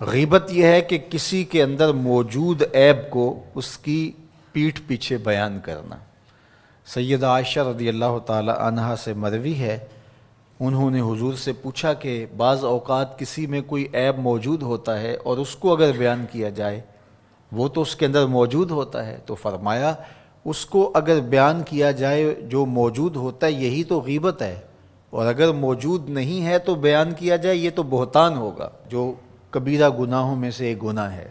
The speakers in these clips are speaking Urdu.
غیبت یہ ہے کہ کسی کے اندر موجود عیب کو اس کی پیٹھ پیچھے بیان کرنا۔ سیدہ عائشہ رضی اللہ تعالی عنہا سے مروی ہے، انہوں نے حضور سے پوچھا کہ بعض اوقات کسی میں کوئی عیب موجود ہوتا ہے اور اس کو اگر بیان کیا جائے، وہ تو اس کے اندر موجود ہوتا ہے، تو فرمایا اس کو اگر بیان کیا جائے جو موجود ہوتا ہے یہی تو غیبت ہے، اور اگر موجود نہیں ہے تو بیان کیا جائے یہ تو بہتان ہوگا، جو کبیرہ گناہوں میں سے ایک گناہ ہے۔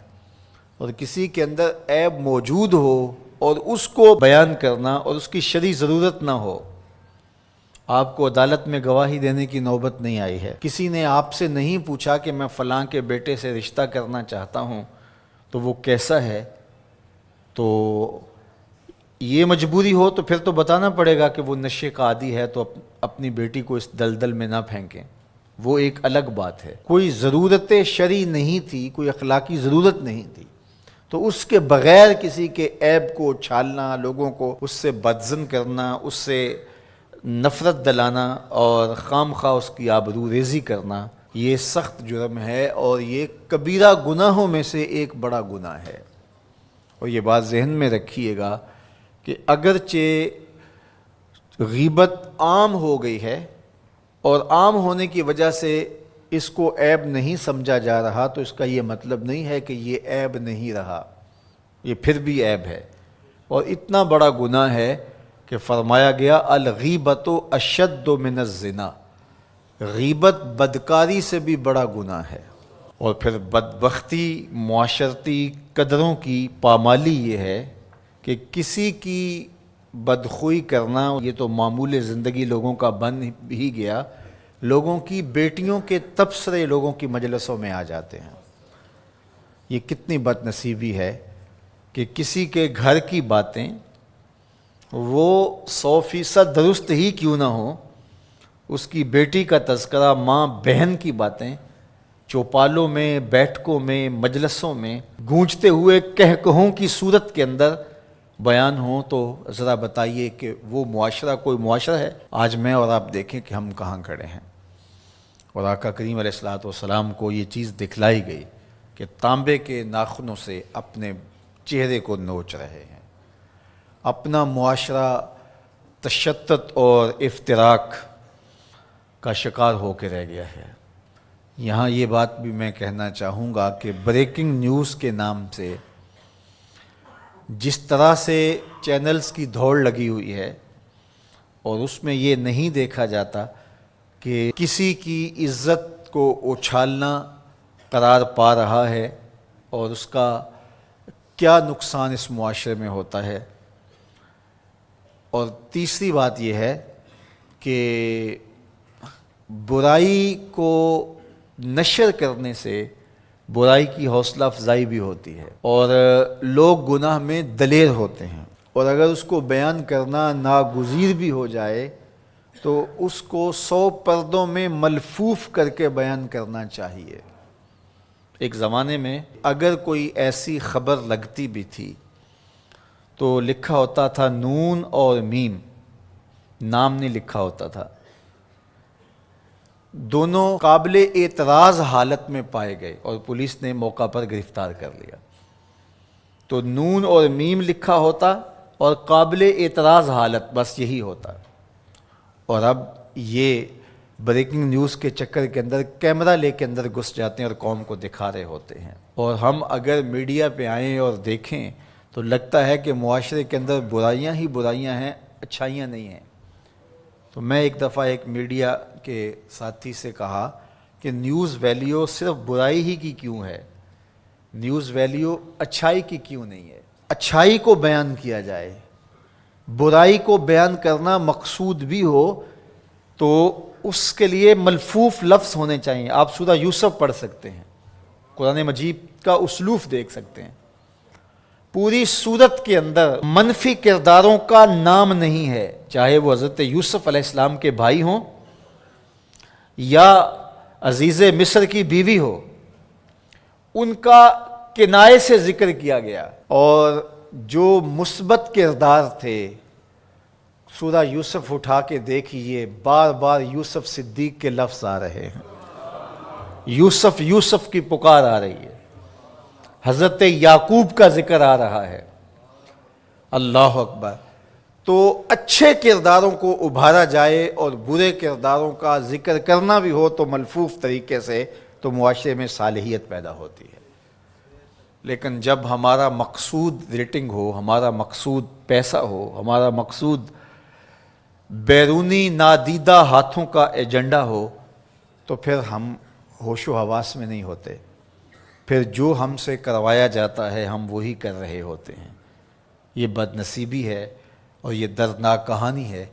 اور کسی کے اندر عیب موجود ہو اور اس کو بیان کرنا اور اس کی شرعی ضرورت نہ ہو۔ آپ کو عدالت میں گواہی دینے کی نوبت نہیں آئی ہے، کسی نے آپ سے نہیں پوچھا کہ میں فلاں کے بیٹے سے رشتہ کرنا چاہتا ہوں تو وہ کیسا ہے، تو یہ مجبوری ہو تو پھر تو بتانا پڑے گا کہ وہ نشے کا عادی ہے، تو اپنی بیٹی کو اس دلدل میں نہ پھینکیں، وہ ایک الگ بات ہے۔ کوئی ضرورت شرعی نہیں تھی، کوئی اخلاقی ضرورت نہیں تھی، تو اس کے بغیر کسی کے عیب کو چھالنا، لوگوں کو اس سے بدظن کرنا، اس سے نفرت دلانا اور خام خواہ اس کی آبرو ریزی کرنا، یہ سخت جرم ہے اور یہ کبیرہ گناہوں میں سے ایک بڑا گناہ ہے۔ اور یہ بات ذہن میں رکھیے گا کہ اگرچہ غیبت عام ہو گئی ہے اور عام ہونے کی وجہ سے اس کو عیب نہیں سمجھا جا رہا، تو اس کا یہ مطلب نہیں ہے کہ یہ عیب نہیں رہا، یہ پھر بھی عیب ہے اور اتنا بڑا گناہ ہے کہ فرمایا گیا الغیبۃ اشد من الزنا، غیبت بدکاری سے بھی بڑا گناہ ہے۔ اور پھر بدبختی معاشرتی قدروں کی پامالی یہ ہے کہ کسی کی بدخوئی کرنا یہ تو معمول زندگی لوگوں کا بن ہی گیا، لوگوں کی بیٹیوں کے تبصرے لوگوں کی مجلسوں میں آ جاتے ہیں۔ یہ کتنی بد نصیبی ہے کہ کسی کے گھر کی باتیں وہ 100% درست ہی کیوں نہ ہو، اس کی بیٹی کا تذکرہ، ماں بہن کی باتیں چوپالوں میں، بیٹھکوں میں، مجلسوں میں گونجتے ہوئے کہکہوں کی صورت کے اندر بیان ہوں، تو ذرا بتائیے کہ وہ معاشرہ کوئی معاشرہ ہے؟ آج میں اور آپ دیکھیں کہ ہم کہاں کھڑے ہیں۔ اور آقا کریم علیہ الصلوۃ والسلام کو یہ چیز دکھلائی گئی کہ تانبے کے ناخنوں سے اپنے چہرے کو نوچ رہے ہیں۔ اپنا معاشرہ تشدد اور افتراق کا شکار ہو کے رہ گیا ہے۔ یہاں یہ بات بھی میں کہنا چاہوں گا کہ بریکنگ نیوز کے نام سے جس طرح سے چینلز کی دوڑ لگی ہوئی ہے، اور اس میں یہ نہیں دیکھا جاتا کہ کسی کی عزت کو اچھالنا قرار پا رہا ہے اور اس کا کیا نقصان اس معاشرے میں ہوتا ہے۔ اور تیسری بات یہ ہے کہ برائی کو نشر کرنے سے برائی کی حوصلہ افزائی بھی ہوتی ہے اور لوگ گناہ میں دلیر ہوتے ہیں، اور اگر اس کو بیان کرنا ناگزیر بھی ہو جائے تو اس کو 100 پردوں میں ملفوف کر کے بیان کرنا چاہیے۔ ایک زمانے میں اگر کوئی ایسی خبر لگتی بھی تھی تو لکھا ہوتا تھا نون اور میم، نام نہیں لکھا ہوتا تھا، دونوں قابل اعتراض حالت میں پائے گئے اور پولیس نے موقع پر گرفتار کر لیا۔ تو نون اور میم لکھا ہوتا اور قابل اعتراض حالت، بس یہی ہوتا۔ اور اب یہ بریکنگ نیوز کے چکر کے اندر کیمرہ لے کے اندر گھس جاتے ہیں اور قوم کو دکھا رہے ہوتے ہیں، اور ہم اگر میڈیا پہ آئیں اور دیکھیں تو لگتا ہے کہ معاشرے کے اندر برائیاں ہی برائیاں ہیں، اچھائیاں نہیں ہیں۔ تو میں ایک دفعہ ایک میڈیا کے ساتھی سے کہا کہ نیوز ویلیو صرف برائی ہی کی کیوں ہے، نیوز ویلیو اچھائی کی کیوں نہیں ہے؟ اچھائی کو بیان کیا جائے، برائی کو بیان کرنا مقصود بھی ہو تو اس کے لیے ملفوف لفظ ہونے چاہیے۔ آپ سورہ یوسف پڑھ سکتے ہیں، قرآن مجید کا اسلوب دیکھ سکتے ہیں، پوری سورت کے اندر منفی کرداروں کا نام نہیں ہے، چاہے وہ حضرت یوسف علیہ السلام کے بھائی ہوں یا عزیز مصر کی بیوی ہو، ان کا کنایے سے ذکر کیا گیا۔ اور جو مثبت کردار تھے، سورہ یوسف اٹھا کے دیکھیے، بار بار یوسف صدیق کے لفظ آ رہے ہیں، یوسف یوسف کی پکار آ رہی ہے، حضرت یعقوب کا ذکر آ رہا ہے۔ اللہ اکبر۔ تو اچھے کرداروں کو ابھارا جائے اور برے کرداروں کا ذکر کرنا بھی ہو تو ملفوف طریقے سے، تو معاشرے میں صالحیت پیدا ہوتی ہے۔ لیکن جب ہمارا مقصود ریٹنگ ہو، ہمارا مقصود پیسہ ہو، ہمارا مقصود بیرونی نادیدہ ہاتھوں کا ایجنڈا ہو، تو پھر ہم ہوش و حواس میں نہیں ہوتے، پھر جو ہم سے کروایا جاتا ہے ہم وہی کر رہے ہوتے ہیں۔ یہ بد نصیبی ہے اور یہ دردناک کہانی ہے۔